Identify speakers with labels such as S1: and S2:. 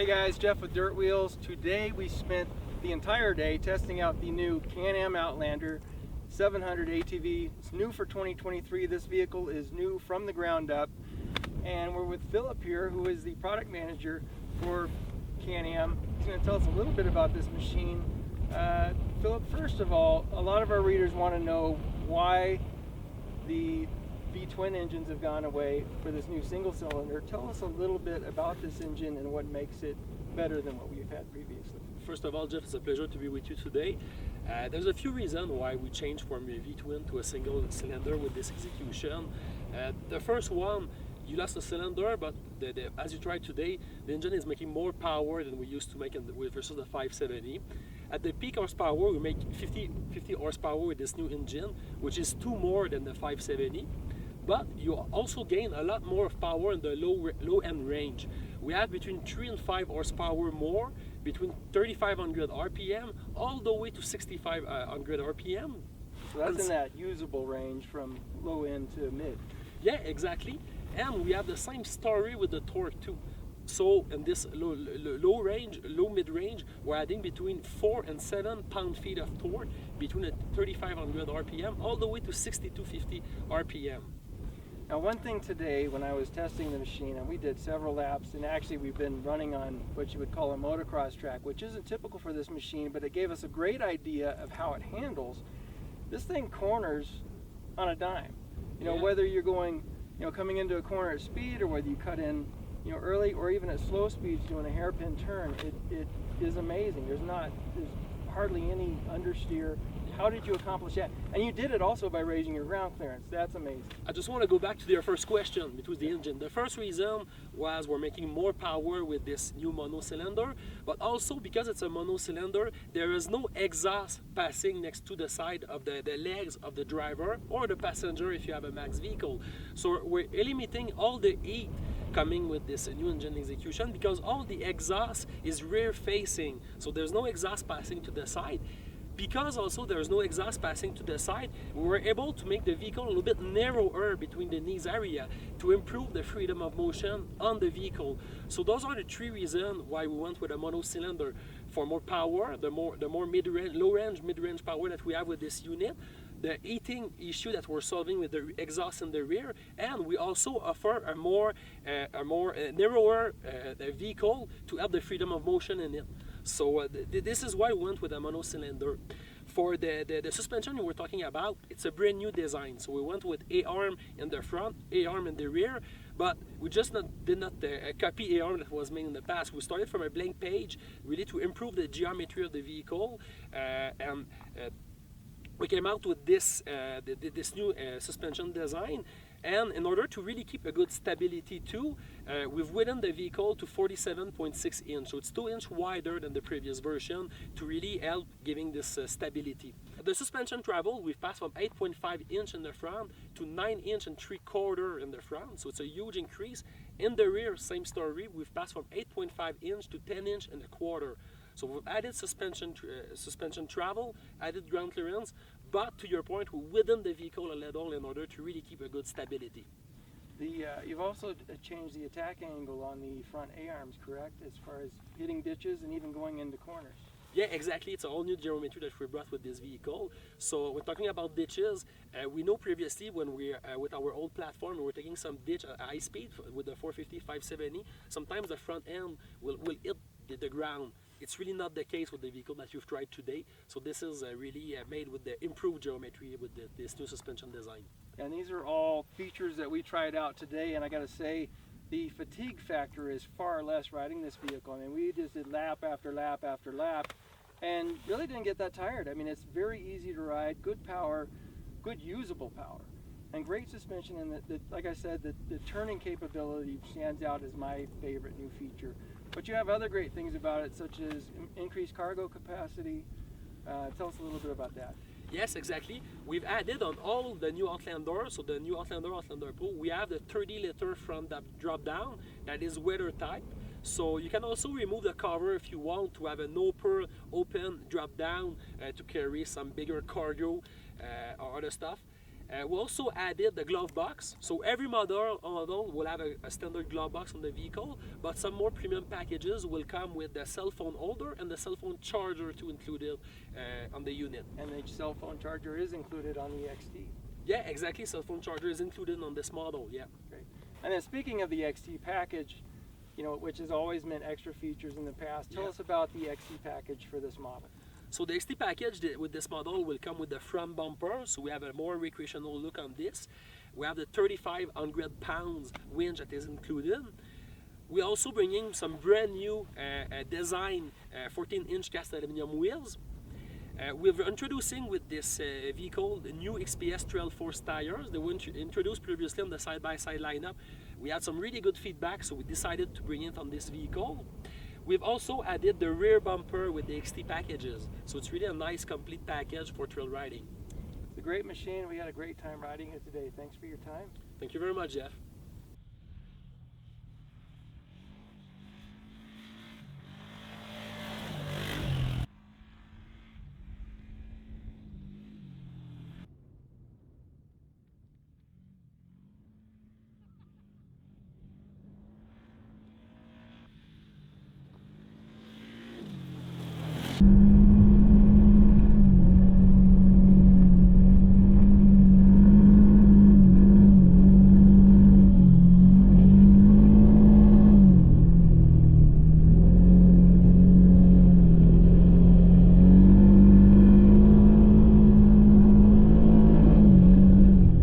S1: Hey guys, Jeff with Dirt Wheels. Today we spent the entire day testing out the new Can-Am Outlander 700 ATV. It's new for 2023. This vehicle is new from the ground up. And we're with Philip here, who is the product manager for Can-Am. He's going to tell us a little bit about this machine. Philip, first of all, a lot of our readers want to know why the V-twin engines have gone away for this new single cylinder. Tell us a little bit about this engine and what makes it better than what we've had previously.
S2: First of all, Jeff, it's a pleasure to be with you today. There's a few reasons why we changed from a V-twin to a single cylinder with this execution. The first one, you lost a cylinder, but as you tried today, the engine is making more power than we used to make versus the 570. At the peak horsepower, we make 50 horsepower with this new engine, which is 2 more than the 570. But you also gain a lot more power in the low end range. We have between 3 and 5 horsepower more, between 3,500 RPM all the way to 6,500 RPM.
S1: So that's in that usable range from low end to mid.
S2: Yeah, exactly. And we have the same story with the torque too. So in this low mid range, we're adding between 4 and 7 pound-feet of torque between a 3,500 RPM all the way to 6,250 RPM.
S1: Now, one thing today when I was testing the machine, and we did several laps, and actually we've been running on what you would call a motocross track, which isn't typical for this machine, but it gave us a great idea of how it handles. This thing corners on a dime. You know, whether you're going, coming into a corner at speed, or whether you cut in, early, or even at slow speeds doing a hairpin turn, it is amazing. There's hardly any understeer. How did you accomplish that? And you did it also by raising your ground clearance. That's amazing.
S2: I just want to go back to your first question, which was the engine. The first reason was we're making more power with this new mono cylinder, but also because it's a mono cylinder, there is no exhaust passing next to the side of the legs of the driver or the passenger if you have a max vehicle. So we're eliminating all the heat coming with this new engine execution because all the exhaust is rear facing. So there's no exhaust passing to the side. Because also there's no exhaust passing to the side, we were able to make the vehicle a little bit narrower between the knees area to improve the freedom of motion on the vehicle. So those are the 3 reasons why we went with a mono cylinder. For more power, the more mid-range, low-range, mid-range power that we have with this unit, the heating issue that we're solving with the exhaust in the rear, and we also offer a more narrower vehicle to help the freedom of motion in it. So this is why we went with a mono cylinder. For the suspension you were talking about, it's a brand new design. So we went with A-arm in the front, A-arm in the rear, but we just did not copy A-arm that was made in the past. We started from a blank page, really to improve the geometry of the vehicle, and we came out with this new suspension design. And in order to really keep a good stability too, we've widened the vehicle to 47.6 inch. So it's 2 inches wider than the previous version to really help giving this stability. The suspension travel, we've passed from 8.5 inch in the front to 9 inch and 3/4 in the front. So it's a huge increase. In the rear, same story. We've passed from 8.5 inch to 10 inch and 1/4. So we've added suspension travel, added ground clearance, but to your point, we widened the vehicle a little in order to really keep a good stability.
S1: You've also changed the attack angle on the front A-arms, correct? As far as hitting ditches and even going into corners.
S2: Yeah, exactly. It's a whole new geometry that we brought with this vehicle. So when talking about ditches, we know previously when we with our old platform, we were taking some ditch at high speed with the 450, 570. Sometimes the front end will hit the ground. It's really not the case with the vehicle that you've tried today. So this is really made with the improved geometry with this new suspension design.
S1: And these are all features that we tried out today, and I got to say, the fatigue factor is far less riding this vehicle. I mean, we just did lap after lap after lap, and really didn't get that tired. I mean, it's very easy to ride, good power, good usable power, and great suspension. And like I said, the turning capability stands out as my favorite new feature. But you have other great things about it, such as increased cargo capacity. Tell us a little bit about that.
S2: Yes, exactly. We've added on all the new Outlander, so the new Outlander Pro, we have the 30-liter front drop down that is weather type. So you can also remove the cover if you want to have an open drop down to carry some bigger cargo or other stuff. We also added the glove box. So every model will have a standard glove box on the vehicle, but some more premium packages will come with the cell phone holder and the cell phone charger to include it on the unit.
S1: And the cell phone charger is included on the XT.
S2: Yeah, exactly. Cell phone charger is included on this model. Yeah.
S1: Great. And then speaking of the XT package, you know, which has always meant extra features in the past, tell us about the XT package for this model.
S2: So the XT package with this model will come with the front bumper, so we have a more recreational look on this. We have the 3,500 pounds winch that is included. We're also bringing some brand new design 14-inch cast aluminum wheels. We're introducing with this vehicle the new XPS Trail Force tires. They were introduced previously on the side-by-side lineup. We had some really good feedback, so we decided to bring it on this vehicle. We've also added the rear bumper with the XT packages, so it's really a nice complete package for trail riding.
S1: It's a great machine. We had a great time riding it today. Thanks for your time.
S2: Thank you very much, Jeff.